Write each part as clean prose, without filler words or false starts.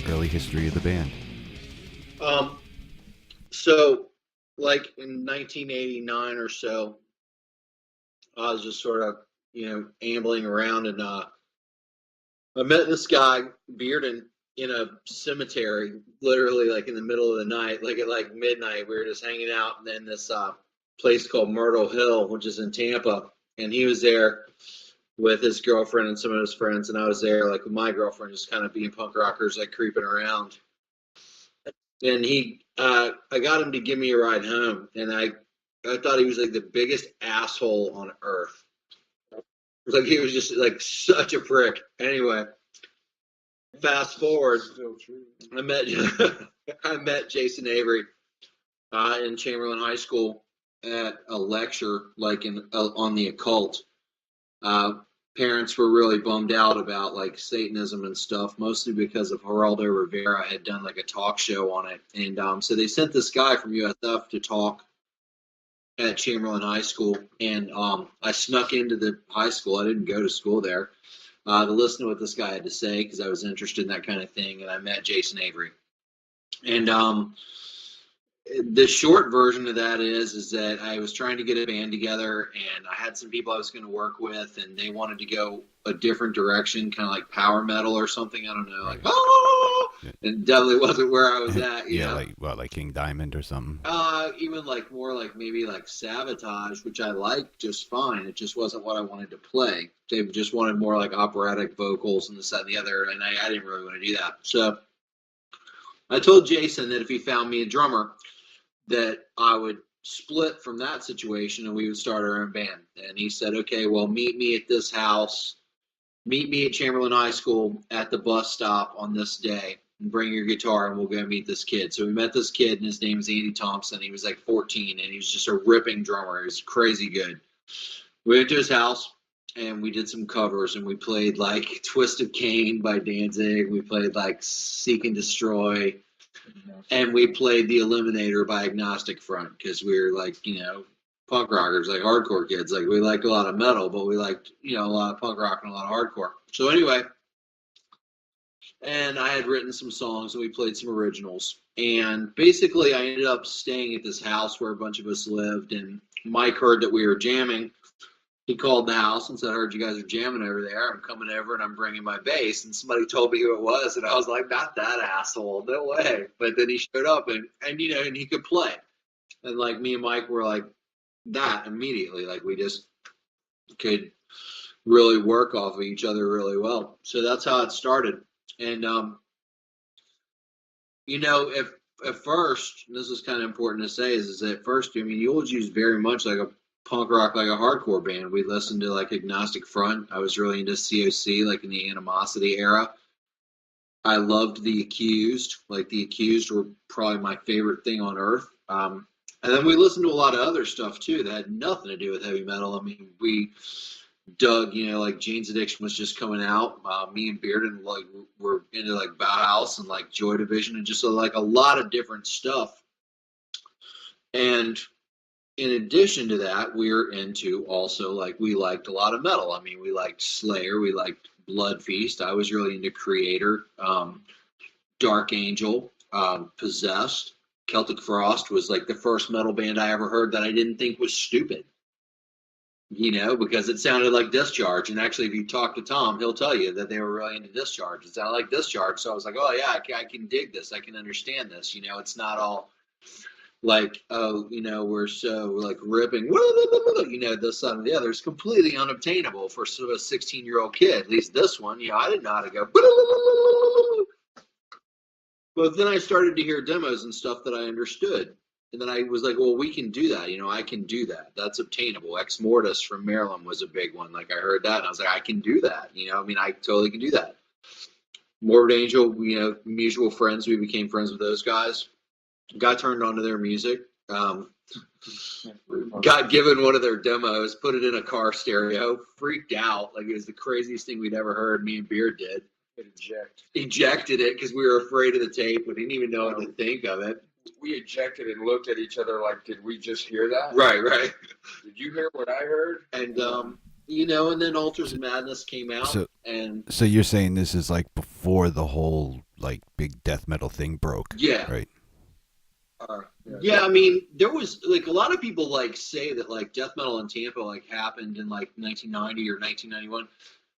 early history of the band. So, like in 1989 or so, I was just sort of, ambling around, and I met this guy, Bearden, in a cemetery, literally like in the middle of the night, like at like midnight. We were just hanging out in this place called Myrtle Hill, which is in Tampa, and he was there with his girlfriend and some of his friends, and I was there like with my girlfriend, just kind of being punk rockers, like creeping around. And I got him to give me a ride home, and I thought he was like the biggest asshole on earth. Like he was just like such a prick. Anyway, fast forward, I met I met Jason Avery in Chamberlain High School at a lecture, like on the occult. Parents were really bummed out about like Satanism and stuff, mostly because of Geraldo Rivera had done like a talk show on it, and so they sent this guy from USF to talk at Chamberlain High School, and I snuck into the high school. I didn't go to school there to listen to what this guy had to say because I was interested in that kind of thing, and I met Jason Avery. And the short version of that is that I was trying to get a band together, and I had some people I was going to work with, and they wanted to go a different direction, kind of like power metal or something. I don't know, like and definitely wasn't where I was at. You know? Like King Diamond or something. Even like more like maybe like Sabotage, which I liked just fine. It just wasn't what I wanted to play. They just wanted more like operatic vocals and this, that, and the other, and I didn't really want to do that. So I told Jason that if he found me a drummer, that I would split from that situation and we would start our own band. And he said, okay, well, meet me at this house. Meet me at Chamberlain High School at the bus stop on this day and bring your guitar and we'll go meet this kid. So we met this kid and his name was Andy Thompson. He was like 14 and he was just a ripping drummer. He was crazy good. We went to his house and we did some covers and we played like Twist of Cain by Danzig. We played like Seek and Destroy. And we played The Eliminator by Agnostic Front because we were like, punk rockers, like hardcore kids. Like we liked a lot of metal, but we liked, a lot of punk rock and a lot of hardcore. So anyway, and I had written some songs and we played some originals. And basically I ended up staying at this house where a bunch of us lived, and Mike heard that we were jamming. He called the house and said, I heard you guys are jamming over there. I'm coming over and I'm bringing my bass. And somebody told me who it was. And I was like, not that asshole. No way. But then he showed up and he could play. And like me and Mike were like that immediately. Like we just could really work off of each other really well. So that's how it started. And, if at first, and this is kind of important to say, is at first, Eulogy is very much like a punk rock, like a hardcore band. We listened to like Agnostic Front. I was really into COC, like in the Animosity era. I loved The Accused. Like The Accused were probably my favorite thing on earth. And then we listened to a lot of other stuff too that had nothing to do with heavy metal. We dug, like Jane's Addiction was just coming out. Me and Bearden like were into like Bauhaus and like Joy Division and just like a lot of different stuff. And in addition to that, we're into also, like, we liked a lot of metal. We liked Slayer. We liked Blood Feast. I was really into Creator, Dark Angel, Possessed. Celtic Frost was, like, the first metal band I ever heard that I didn't think was stupid, because it sounded like Discharge. And actually, if you talk to Tom, he'll tell you that they were really into Discharge. It sounded like Discharge. So I was like, oh, yeah, I can dig this. I can understand this. It's not all like, we're so like ripping, this, that, and the other. It's completely unobtainable for sort of a 16-year-old kid. At least this one, I didn't know how to go. But then I started to hear demos and stuff that I understood. And then I was like, well, we can do that. I can do that. That's obtainable. Ex Mortis from Maryland was a big one. Like I heard that and I was like, I can do that. I totally can do that. Morbid Angel, mutual friends. We became friends with those guys. Got turned on to their music, got given one of their demos, put it in a car stereo, freaked out. Like it was the craziest thing we'd ever heard. Me and Beard did. Ejected it because we were afraid of the tape. We didn't even know what to think of it. We ejected and looked at each other like, did we just hear that? Right. Did you hear what I heard? And and then Altars of Madness came out, So, and so you're saying this is like before the whole like big death metal thing broke, yeah. right? Yeah, I mean, there was like a lot of people like say that like death metal in Tampa like happened in like 1990 or 1991.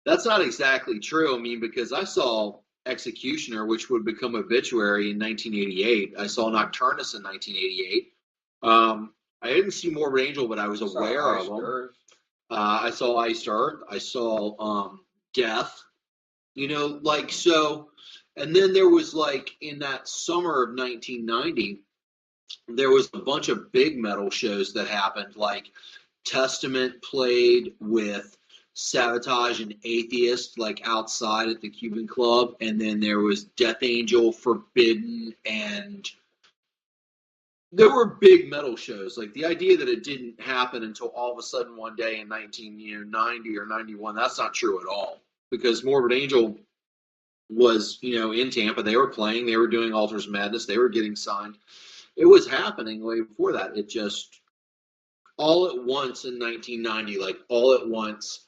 That's not exactly true. I mean, because I saw Executioner, which would become Obituary in 1988. I saw Nocturnus in 1988. I didn't see Morbid Angel, but I was aware of them. I saw Iced Earth. I saw Death. Like so. And then there was like in that summer of 1990, there was a bunch of big metal shows that happened. Like Testament played with Sabotage and Atheist, like outside at the Cuban Club, and then there was Death Angel, Forbidden, and there were big metal shows. Like the idea that it didn't happen until all of a sudden one day in 1990 or 91, that's not true at all. Because Morbid Angel was, in Tampa. They were playing. They were doing Altars of Madness. They were getting signed. It was happening way before that. It just all at once in 1990, like all at once,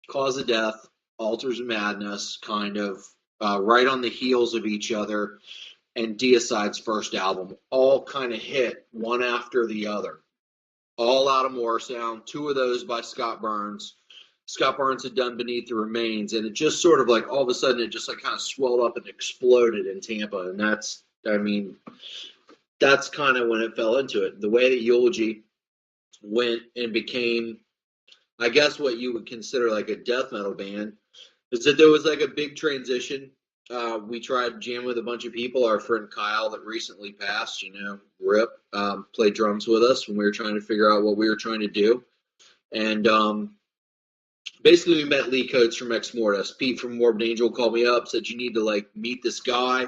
Cause of Death, Altars of Madness, kind of right on the heels of each other, and Deicide's first album, all kind of hit one after the other. All out of Morrisound, two of those by Scott Burns. Scott Burns had done Beneath the Remains, and it just sort of like all of a sudden it just like kind of swelled up and exploded in Tampa, and that's kind of when it fell into it. The way that Eulogy went and became, I guess, what you would consider like a death metal band is that there was like a big transition. We tried jamming with a bunch of people. Our friend Kyle that recently passed, Rip, played drums with us when we were trying to figure out what we were trying to do. And basically we met Lee Coates from Ex Mortis. Pete from Morbid Angel called me up, said you need to like meet this guy.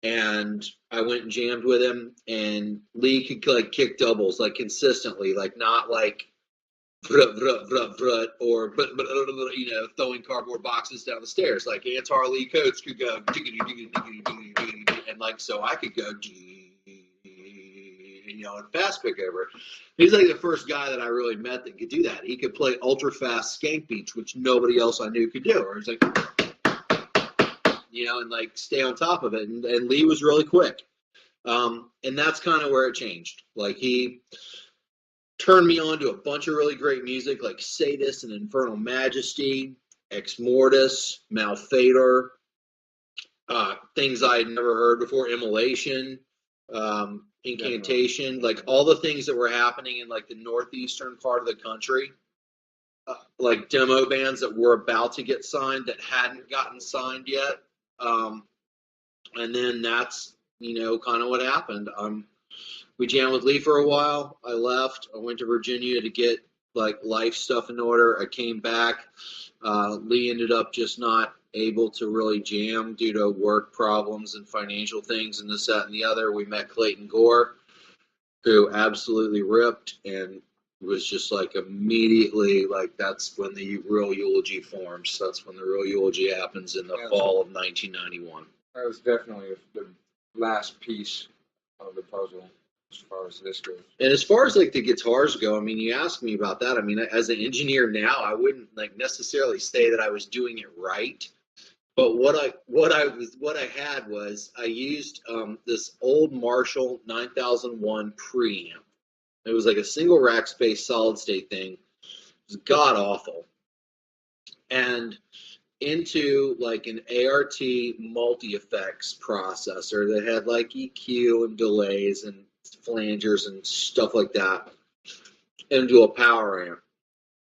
And I went and jammed with him, and Lee could like kick doubles like consistently, like not like vrut, vrut, vrut, vrut, or throwing cardboard boxes down the stairs. Like Antar Lee Coates could go diggity, diggity, diggity, diggity, diggity, and like so I could go and fast pick over. He's like the first guy that I really met that could do that. He could play ultra fast skank beats, which nobody else I knew could do. Or it's like and like stay on top of it. And Lee was really quick. And that's kind of where it changed. Like he turned me on to a bunch of really great music like Sadist and Infernal Majesty, Ex Mortis, Malfador, things I had never heard before, Immolation, Incantation, like all the things that were happening in like the northeastern part of the country. Like demo bands that were about to get signed that hadn't gotten signed yet. And then that's, kind of what happened. We jammed with Lee for a while. I left. I went to Virginia to get like life stuff in order. I came back. Lee ended up just not able to really jam due to work problems and financial things and this, that, and the other. We met Clayton Gore, who absolutely ripped and was just like immediately like that's when the real Eulogy forms. That's when the real Eulogy happens in the fall of 1991. That was definitely the last piece of the puzzle as far as this goes. And as far as like the guitars go, I mean, you asked me about that. I mean, as an engineer now, I wouldn't like necessarily say that I was doing it right. But what I had was I used this old Marshall 9001 preamp. It was like a single rack space solid state thing. It was god awful. And into like an ART multi-effects processor that had like EQ and delays and flangers and stuff like that into a power amp.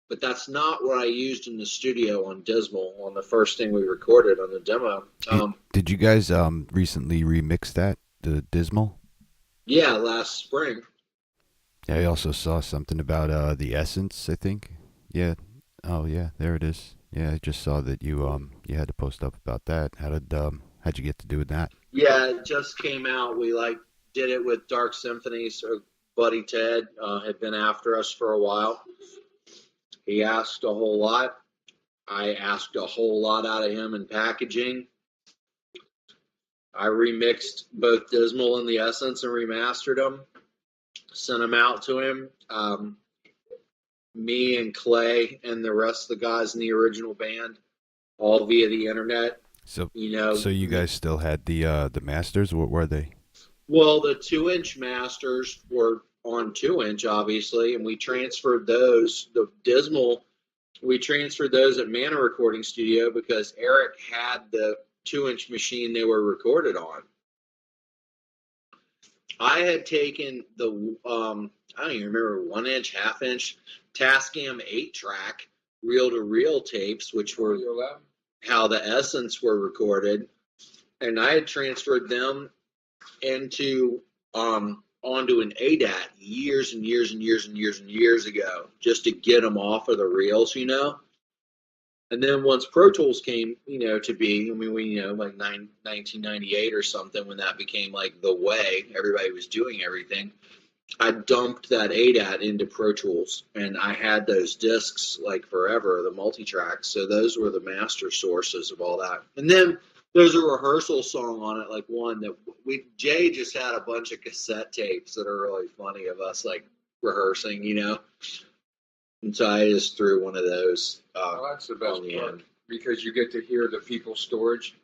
But that's not what I used in the studio on Dismal on the first thing we recorded on the demo. Did you guys recently remix that, the Dismal? Yeah, last spring. Yeah, I also saw something about the Essence, I think. Yeah. Oh yeah, there it is. Yeah, I just saw that you had to post up about that. How'd you get to do that? Yeah, it just came out. We like did it with Dark Symphony. So buddy Ted had been after us for a while. He asked a whole lot. I asked a whole lot out of him in packaging. I remixed both Dismal and the Essence and remastered them. Sent them out to him. me and Clay and the rest of the guys in the original band, all via the internet. So, You know, so you guys still had the masters? What were they? well, the 2-inch masters were on 2-inch, obviously, and we transferred those. The Dismal, we transferred those at Mana Recording Studio because Eric had the 2-inch machine they were recorded on. I had taken the I don't even remember 1-inch, half-inch Tascam 8-track reel-to-reel tapes, which were how the Essence were recorded, and I had transferred them into onto an ADAT years and years and years and years and years ago, just to get them off of the reels, you know. And then once Pro Tools came, you know, to be, I mean, we, you know, like 1998 or something, when that became like the way everybody was doing everything, I dumped that ADAT into Pro Tools, and I had those discs like forever, the multi-tracks. So those were the master sources of all that. And then there's a rehearsal song on it, like one that Jay just had a bunch of cassette tapes that are really funny of us like rehearsing, you know. And so I just threw one of those. Well, that's the best part because you get to hear the people's storage.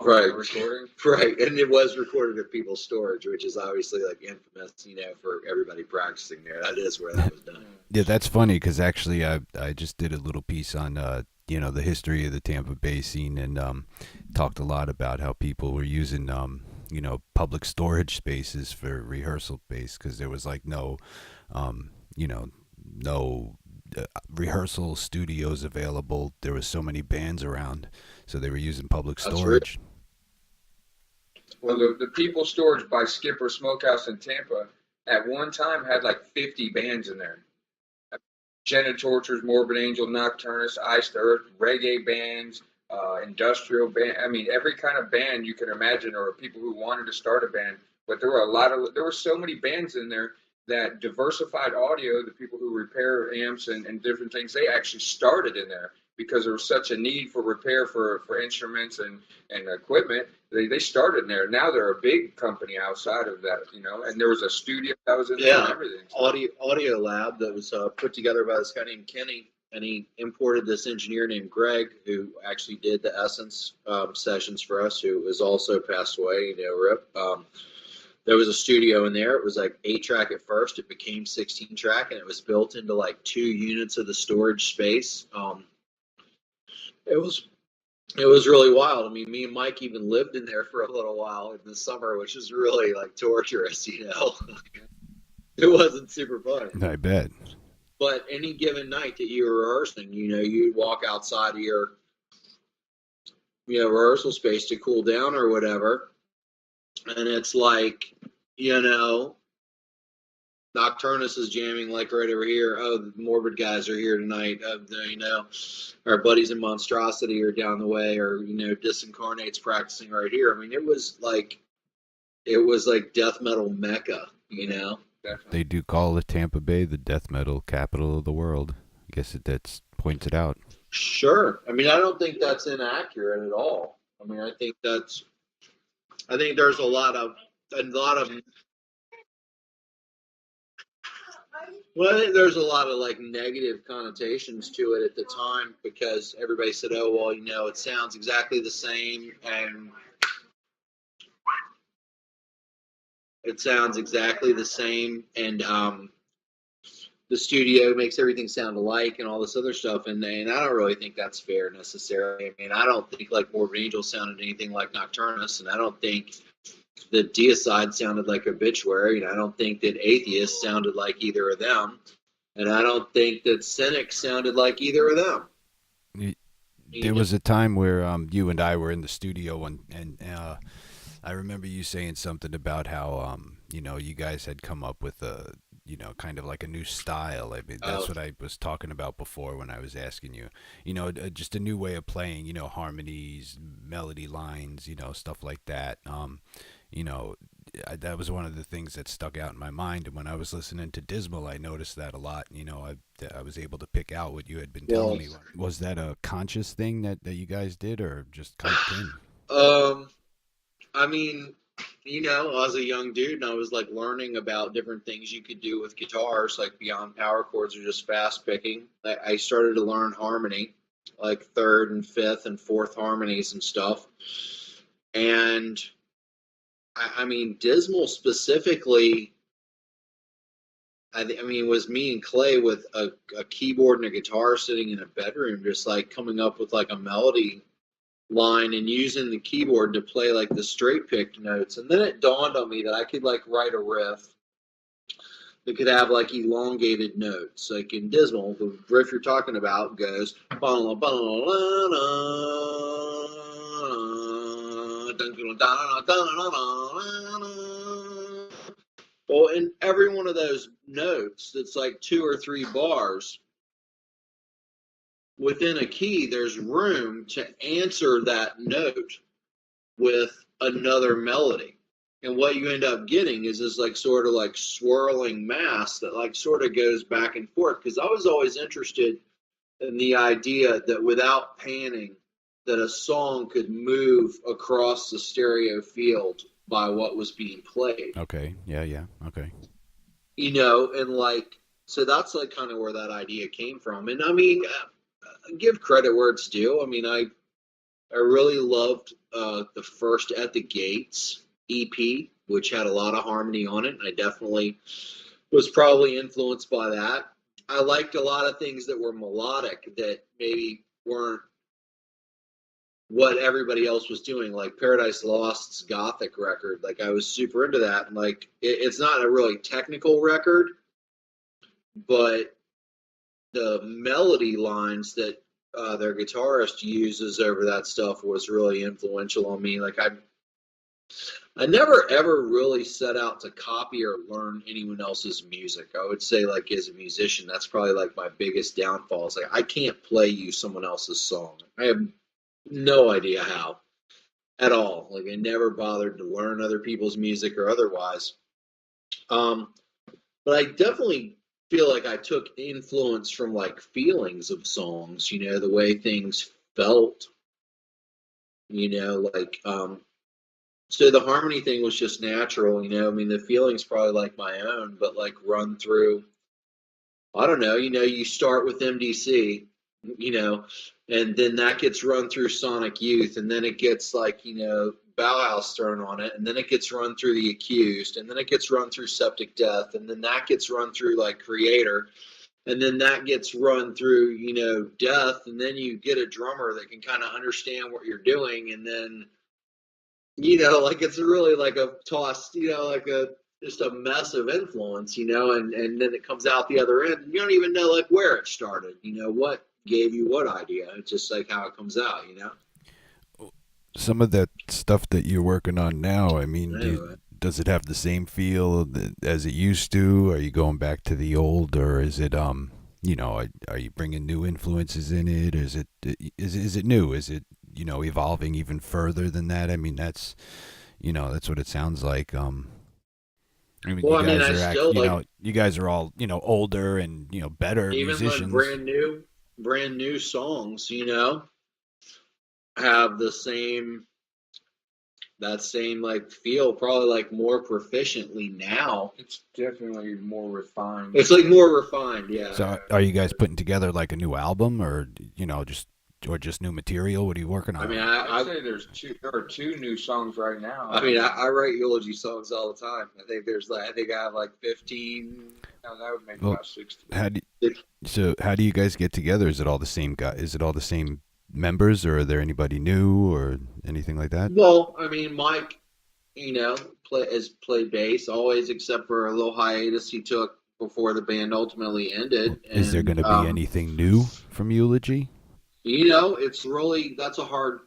Right. Recording. Right. And it was recorded at people's storage, which is obviously like infamous, you know, for everybody practicing there. That is where that was done. Yeah, that's funny because actually I just did a little piece on you know, the history of the Tampa Bay scene and talked a lot about how people were using you know, public storage spaces for rehearsal space because there was like no you know, no rehearsal studios available. There was so many bands around, so they were using public storage. Well, the People Storage by Skipper Smokehouse in Tampa at one time had like 50 bands in there. Genetic Tortures, Morbid Angel, Nocturnus, Iced Earth, reggae bands, industrial band. I mean, every kind of band you can imagine, or people who wanted to start a band. But there were so many bands in there that Diversified Audio, the people who repair amps and different things, they actually started in there because there was such a need for repair for instruments and equipment. They started in there. Now they're a big company outside of that, you know, and there was a studio that was in there and everything. Audio Lab that was put together by this guy named Kenny, and he imported this engineer named Greg, who actually did the Essence sessions for us, who has also passed away, you know, RIP. There was a studio in there. It was like 8-track at first. It became 16-track, and it was built into like 2 units of the storage space. It was really wild. I mean, me and Mike even lived in there for a little while in the summer, which is really like torturous, you know. It wasn't super fun. I bet. But any given night that you were rehearsing, you know, you'd walk outside of your, you know, rehearsal space to cool down or whatever. And it's like, you know, Nocturnus is jamming like right over here. Oh, the Morbid guys are here tonight. You know, our buddies in Monstrosity are down the way, or, you know, Disincarnate's practicing right here. I mean, it was like death metal mecca, you know. Definitely. They do call the Tampa Bay the death metal capital of the world. I guess that's pointed out. Sure. I mean, I don't think that's inaccurate at all. I mean, I think there's a lot of well, I think there's a lot of like negative connotations to it at the time because everybody said, oh, well, you know, it sounds exactly the same and the studio makes everything sound alike and all this other stuff, and I don't really think that's fair necessarily. I mean, I don't think like Morbid Angel sounded anything like Nocturnus, and I don't think that Deicide sounded like Obituary, and I don't think that Atheist sounded like either of them, and I don't think that Cynic sounded like either of them. There was a time where you and I were in the studio, and I remember you saying something about how you know, you guys had come up with a, you know, kind of like a new style. I mean, that's what I was talking about before when I was asking you. You know, just a new way of playing. You know, harmonies, melody lines. You know, stuff like that. You know, that was one of the things that stuck out in my mind. And when I was listening to Dismal, I noticed that a lot. You know, I was able to pick out what you had been telling me. Was that a conscious thing that you guys did, or just kind of came? I mean, you know, I was a young dude and I was like learning about different things you could do with guitars, like beyond power chords or just fast picking. I started to learn harmony, like third and fifth and fourth harmonies and stuff. And I mean, Dismal specifically, I mean, it was me and Clay with a keyboard and a guitar sitting in a bedroom, just like coming up with like a melody line and using the keyboard to play like the straight picked notes. And then it dawned on me that I could like write a riff that could have like elongated notes. Like in Dismal, the riff you're talking about goes. Well, in every one of those notes that's like 2 or 3 bars, within a key, there's room to answer that note with another melody. And what you end up getting is this like sort of like swirling mass that like sort of goes back and forth. Because I was always interested in the idea that without panning, that a song could move across the stereo field by what was being played. Okay. Yeah. Okay. You know, and like, so that's like kind of where that idea came from. And I mean, give credit where it's due. I mean, I really loved the first At the Gates EP, which had a lot of harmony on it. And I definitely was probably influenced by that. I liked a lot of things that were melodic that maybe weren't what everybody else was doing, like Paradise Lost's Gothic record. Like I was super into that. And like it's not a really technical record, but the melody lines that their guitarist uses over that stuff was really influential on me. Like I never ever really set out to copy or learn anyone else's music. I would say like as a musician, that's probably like my biggest downfall. Is like I can't play you someone else's song. I have no idea how at all. Like I never bothered to learn other people's music or otherwise. But I definitely feel like I took influence from like feelings of songs, you know, the way things felt, you know, like so the harmony thing was just natural, you know. I mean the feelings probably like my own, but like run through, I don't know, you know, you start with MDC, you know, and then that gets run through Sonic Youth, and then it gets like, you know, Bauhaus thrown on it, and then it gets run through The Accused, and then it gets run through Septic Death, and then that gets run through like Creator, and then that gets run through, you know, Death, and then you get a drummer that can kind of understand what you're doing, and then, you know, like it's really like a toss, you know, like a just a mess of influence, you know, and then it comes out the other end. You don't even know like where it started, you know, what gave you what idea. It's just like how it comes out, you know. Some of that stuff that you're working on now, I mean, Anyway. does it have the same feel as it used to? Are you going back to the old, or is it you know, are you bringing new influences in it? Is it new? Is it, you know, evolving even further than that? I mean, that's, you know, that's what it sounds like. I mean, Well, I mean, I you still like, know, you guys are all, you know, older and, you know, better even like musicians. brand new songs, you know, have the same that same like feel, probably like more proficiently now. It's definitely more refined. It's like more refined, yeah. So are you guys putting together like a new album, or, you know, just new material? What are you working on? I mean, I'd say there are 2 new songs right now. I mean, I write Eulogy songs all the time. I think I have like 15. No, that would make Well, about 60. How do you guys get together? Is it all the same guy? Is it all the same members, or are there anybody new or anything like that? Well, I mean, Mike, you know, has played bass always, except for a little hiatus he took before the band ultimately ended. Is there going to be anything new from Eulogy? You know, it's really that's a hard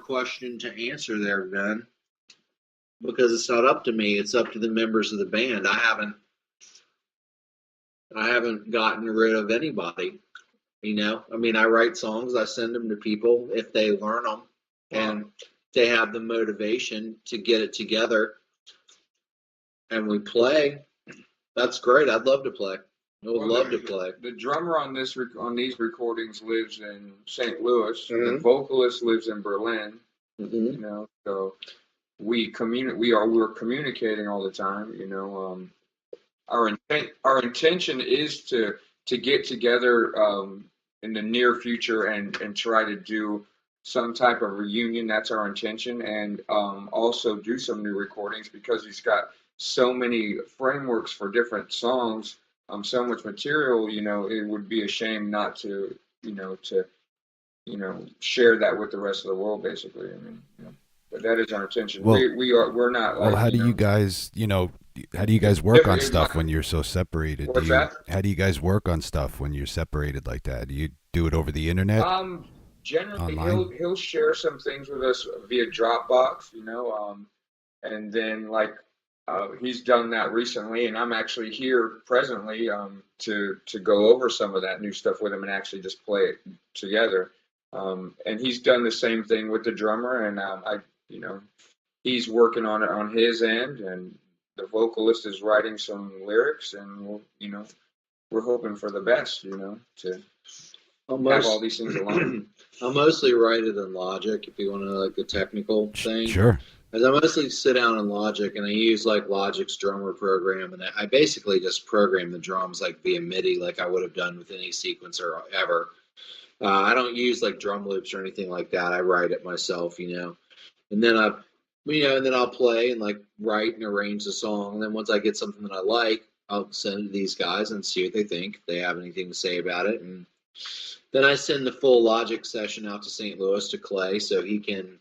question to answer there, Ben, because it's not up to me. It's up to the members of the band. I haven't gotten rid of anybody. You know, I mean, I write songs, I send them to people if they learn them, and they have the motivation to get it together, and we play. That's great. I'd love to play. I would love to play. The drummer on these recordings lives in St. Louis. Mhm. The vocalist lives in Berlin. Mm-hmm. You know, so we're communicating all the time. Our intention is to get together in the near future and try to do some type of reunion. That's our intention, and also do some new recordings because he's got so many frameworks for different songs, so much material. It would be a shame not to share that with the rest of the world, basically. But that is our intention. Well, We're not like. Well, how do you guys, how do you guys work on stuff when you're so separated? What's that? How do you guys work on stuff when you're separated like that? Do you do it over the internet? Generally, Online? he'll share some things with us via Dropbox, and then he's done that recently, and I'm actually here presently to go over some of that new stuff with him and actually just play it together. And he's done the same thing with the drummer, and he's working on it on his end, and the vocalist is writing some lyrics, and we're hoping for the best, to have all these things along. I'll mostly write it in Logic if you want to know like the technical thing. Sure. As I mostly sit down in Logic, and I use like Logic's drummer program, and I basically just program the drums like via MIDI, like I would have done with any sequencer ever. I don't use like drum loops or anything like that. I write it myself, and then I'll play and like write and arrange the song. And then once I get something that I like, I'll send it to these guys and see what they think, if they have anything to say about it. And then I send the full Logic session out to St. Louis to Clay so he can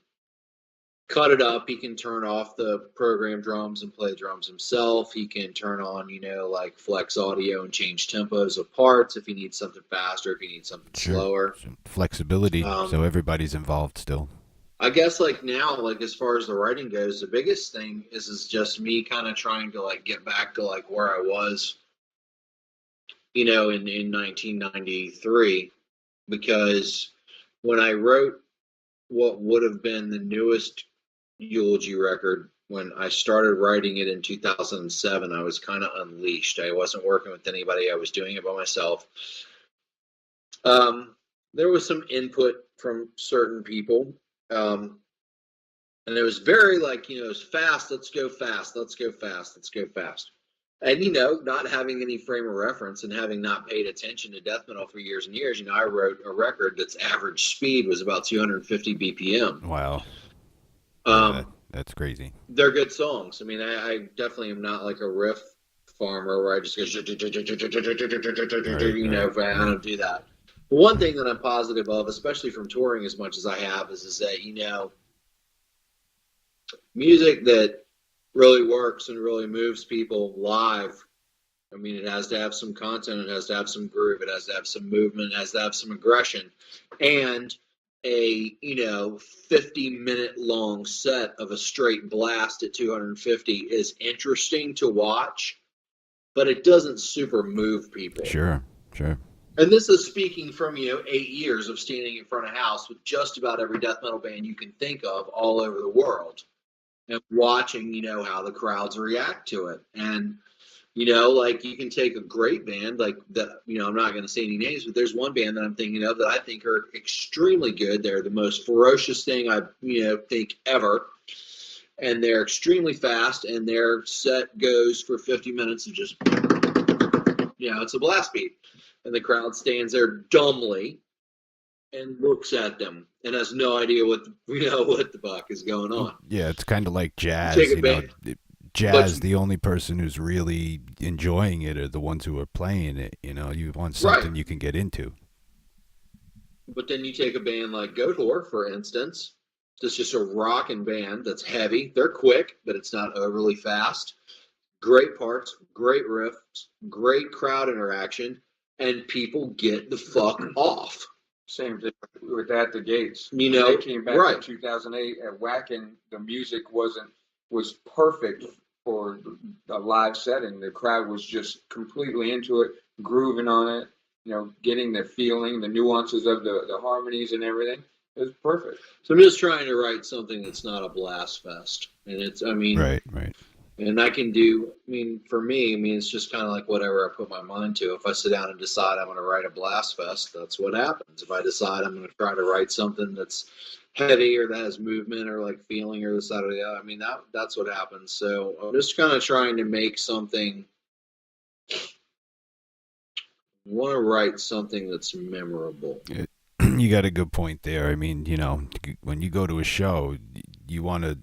cut it up. He can turn off the program drums and play drums himself. He can turn on, like flex audio and change tempos of parts if he needs something faster, if he needs something slower. Some flexibility, so everybody's involved still. I guess like now, like as far as the writing goes, the biggest thing is just me kind of trying to like get back to like where I was, in 1993, because when I wrote what would have been the newest Eulogy record, when I started writing it in 2007, I was kind of unleashed. I wasn't working with anybody. I was doing it by myself. There was some input from certain people. And it was very like, it was fast. Let's go fast. Let's go fast. Let's go fast. And, not having any frame of reference and having not paid attention to death metal for years and years, I wrote a record that's average speed was about 250 BPM. Wow. That's crazy. They're good songs. I mean, I definitely am not like a riff farmer where I just go, I don't do that. But one thing that I'm positive of, especially from touring as much as I have, is that, music that really works and really moves people live, I mean, it has to have some content, it has to have some groove, it has to have some movement, it has to have some aggression. And a 50-minute long set of a straight blast at 250 is interesting to watch, but it doesn't super move people. Sure. And this is speaking from 8 years of standing in front of house with just about every death metal band you can think of all over the world, and watching how the crowds react to it. And like you can take a great band like that, I'm not going to say any names, but there's one band that I'm thinking of that I think are extremely good. They're the most ferocious thing I think ever. And they're extremely fast, and their set goes for 50 minutes of just, it's a blast beat. And the crowd stands there dumbly and looks at them and has no idea what the fuck is going on. Yeah, it's kind of like jazz. Jazz, the only person who's really enjoying it are the ones who are playing it. You want something you can get into. But then you take a band like Goatwhore, for instance. It's just a rockin' band that's heavy. They're quick, but it's not overly fast. Great parts, great riffs, great crowd interaction, and people get the fuck off. Same thing with At the Gates. They came back in 2008 at Wacken. The music was perfect for a live setting. The crowd was just completely into it, grooving on it, getting the feeling, the nuances of the harmonies and everything. It was perfect. So I'm just trying to write something that's not a blast fest. And it's, Right. And I can do, I mean, for me, I mean, it's just kind of like whatever I put my mind to. If I sit down and decide I'm going to write a blast fest, that's what happens. If I decide I'm going to try to write something that's heavy or that has movement or like feeling or this, that, or the other, I mean, that's what happens. So I'm just kind of trying to make something, want to write something that's memorable. You got a good point there. I mean, you know, when you go to a show, you want to.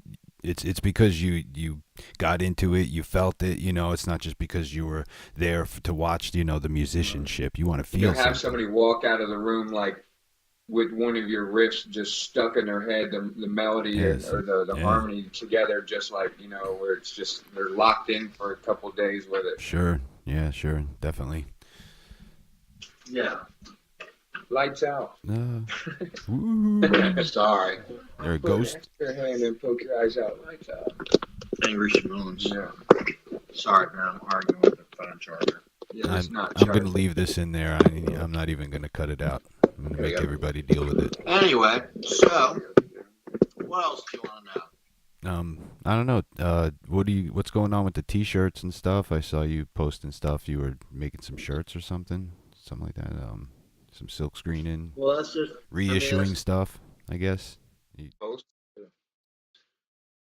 It's because you got into it, you felt it. You know, it's not just because you were there to watch. You know, the musicianship. You want to feel. You have somebody walk out of the room like with one of your riffs just stuck in their head, the melody or the harmony together, just like, you know, where it's just they're locked in for a couple of days with it. Sure. Yeah. Sure. Definitely. Yeah. Lights out. Sorry. They're a ghost. Your hand and poke your eyes out. Lights out. Angry Shimones. Yeah. Sorry, man. I'm arguing with the phone charger. Yeah, I'm going to leave this in there. I'm not even going to cut it out. I'm going to make everybody deal with it. Anyway, so what else do you want to know? I don't know. What's going on with the T-shirts and stuff? I saw you posting stuff. You were making some shirts or something like that. Some silk screening. Well, that's just reissuing stuff, I guess.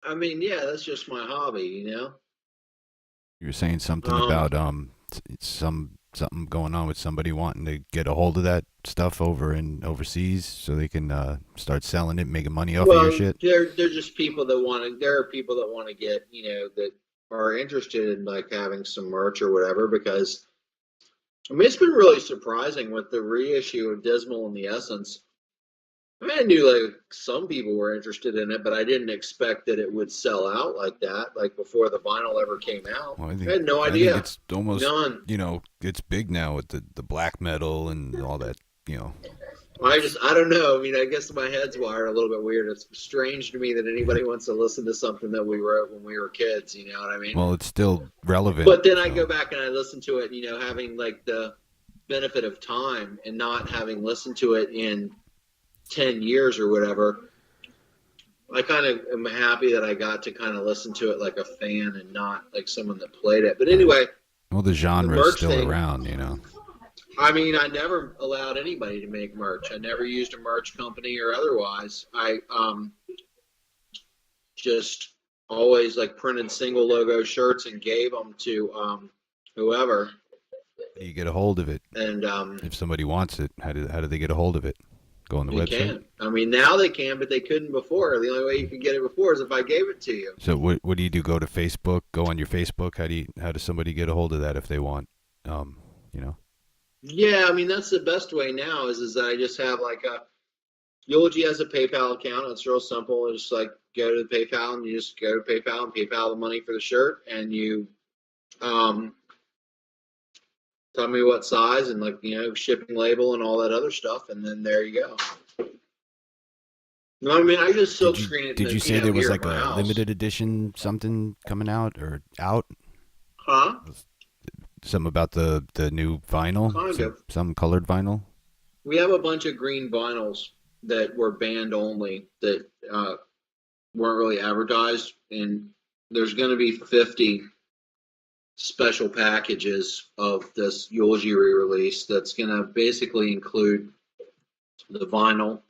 I mean, yeah, that's just my hobby, you know. You were saying something about something going on with somebody wanting to get a hold of that stuff overseas so they can start selling it, making money off of your shit. They're just people that want to. There are people that want to get, you know, that are interested in like having some merch or whatever. Because I mean, it's been really surprising with the reissue of Dismal and the Essence. I mean, I knew like some people were interested in it, but I didn't expect that it would sell out like that, like before the vinyl ever came out. Well, I had no idea. It's almost none. You know, it's big now with the black metal and all that. You know, I don't know. I mean, I guess my head's wired a little bit weird. It's strange to me that anybody wants to listen to something that we wrote when we were kids. You know what I mean? Well, it's still relevant. But then I go back and I listen to it. You know, having like the benefit of time and not having listened to it in 10 years or whatever, I kind of am happy that I got to kind of listen to it like a fan and not like someone that played it. But anyway, well, the genre is still around, you know. I mean, I never allowed anybody to make merch. I never used a merch company or otherwise. I just always like printed single logo shirts and gave them to whoever. You get a hold of it, and if somebody wants it, how do they get a hold of it? Go on the website? Can. I mean, now they can, but they couldn't before. The only way you could get it before is if I gave it to you. So what do you do? Go to Facebook? Go on your Facebook? How does somebody get a hold of that if they want? You know. Yeah, I mean that's the best way now. Is that I just have like a Eulogy has a PayPal account. It's real simple. It's like go to the PayPal and you just go to PayPal and PayPal the money for the shirt, and you tell me what size and like, you know, shipping label and all that other stuff, and then there you go. No, I mean I just silk screen it. Did you say there was like a limited edition something coming out or out? Huh? Something about the new vinyl? Kind of. Some colored vinyl? We have a bunch of green vinyls that were band only that weren't really advertised, and there's going to be 50 special packages of this Eulogy re-release that's going to basically include the vinyl,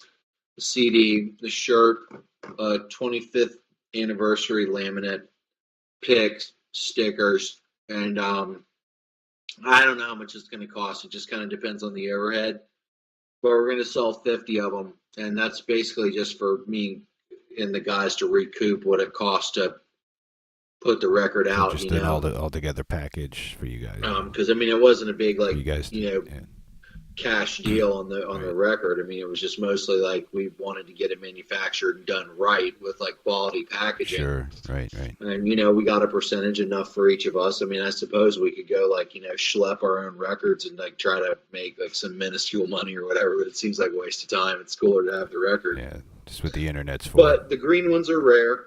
the CD, the shirt, 25th anniversary laminate, pics, stickers, and I don't know how much it's going to cost. It just kind of depends on the overhead. But we're going to sell 50 of them, and that's basically just for me and the guys to recoup what it costs to put the record out. Just an all-together package for you guys. Because I mean, it wasn't a big like you guys, cash deal on the record. I mean, it was just mostly like we wanted to get it manufactured and done right with like quality packaging. Sure, right. And you know, we got a percentage enough for each of us. I mean, I suppose we could go like, you know, schlep our own records and like try to make like some minuscule money or whatever. But it seems like a waste of time. It's cooler to have the record. Yeah, just what the internet's for. But the green ones are rare.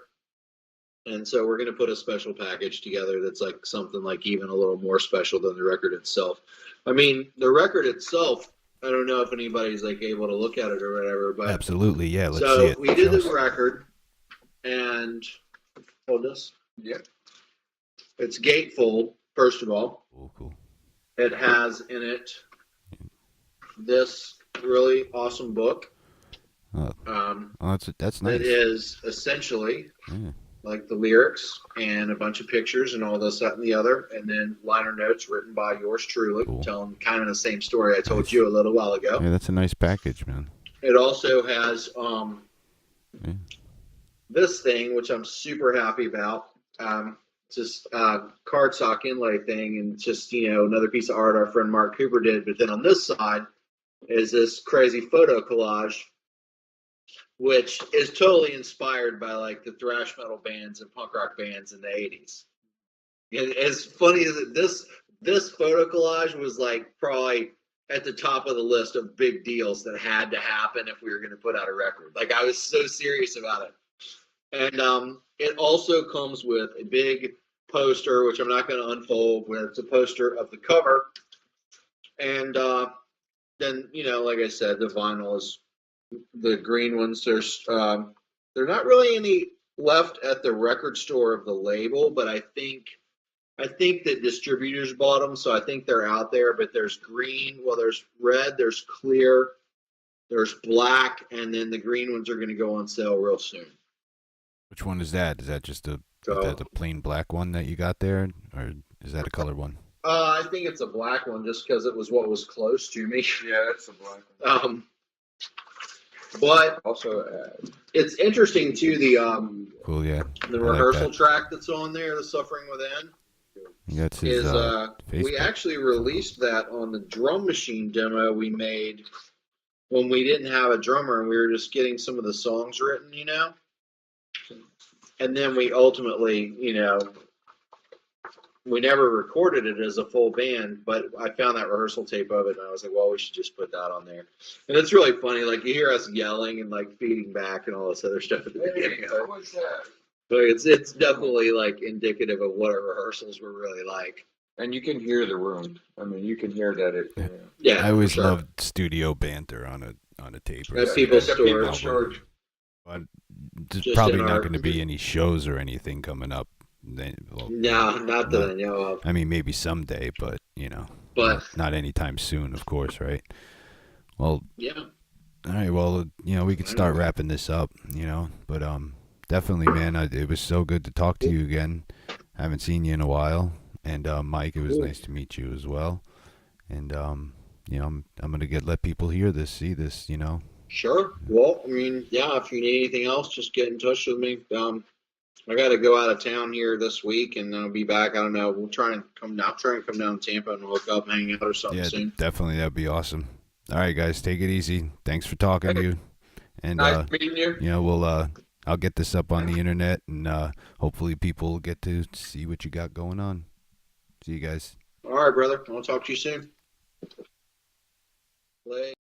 And so we're going to put a special package together that's like something like even a little more special than the record itself. I mean, the record itself, I don't know if anybody's like able to look at it or whatever, but absolutely, yeah. Let's so see it. We did the record, and hold this. Yeah. It's gatefold, first of all. Cool. It has in it this really awesome book. That's nice. That is essentially Yeah. like the lyrics and a bunch of pictures and all this, that, and the other, and then liner notes written by yours truly, telling kind of the same story I told you a little while ago. Yeah, that's a nice package, man. It also has this thing, which I'm super happy about. Just cardstock inlay thing, and just another piece of art our friend Mark Cooper did. But then on this side is this crazy photo collage, which is totally inspired by like the thrash metal bands and punk rock bands in the 80s. And as funny as this photo collage was like probably at the top of the list of big deals that had to happen if we were going to put out a record. Like, I was so serious about it. And it also comes with a big poster, which I'm not going to unfold, with it's a poster of the cover. And then, like I said, the vinyl is the green ones. There's not really any left at the record store of the label, but I think that distributors bought them, so I think they're out there. But there's green, there's red, there's clear, there's black, and then the green ones are going to go on sale real soon. Which one is that? Is that just the plain black one that you got there, or is that a colored one? I think it's a black one, just because it was what was close to me. Yeah, that's a black one. But also, it's interesting too. The cool, yeah. The rehearsal track that's on there, "The Suffering Within." That's his, we actually released that on the drum machine demo we made when we didn't have a drummer and we were just getting some of the songs written, And then we ultimately, we never recorded it as a full band, but I found that rehearsal tape of it and I was like, well, we should just put that on there. And it's really funny, like you hear us yelling and like feeding back and all this other stuff at the beginning. What's that? But it's definitely like indicative of what our rehearsals were really like. And you can hear the room. I mean, you can hear that it. Yeah, I always loved studio banter on a tape. At people's storage. But there's probably not going to be any shows or anything coming up. No, not that I know of. I mean, maybe someday, but not anytime soon, of course, right? Well, yeah. All right, well, we could start wrapping this up, but definitely, man, it was so good to talk to you again. I haven't seen you in a while, and Mike, it was nice to meet you as well. And I'm gonna let people hear this, see this, Sure. Well, I mean, yeah. If you need anything else, just get in touch with me. I got to go out of town here this week, and I'll be back. I don't know. We'll try and come down to Tampa and hook up, hang out, or something soon. Definitely, that'd be awesome. All right, guys, take it easy. Thanks for talking to you. And nice meeting you. I'll get this up on the internet, and hopefully people will get to see what you got going on. See you guys. All right, brother. I'll talk to you soon. Play.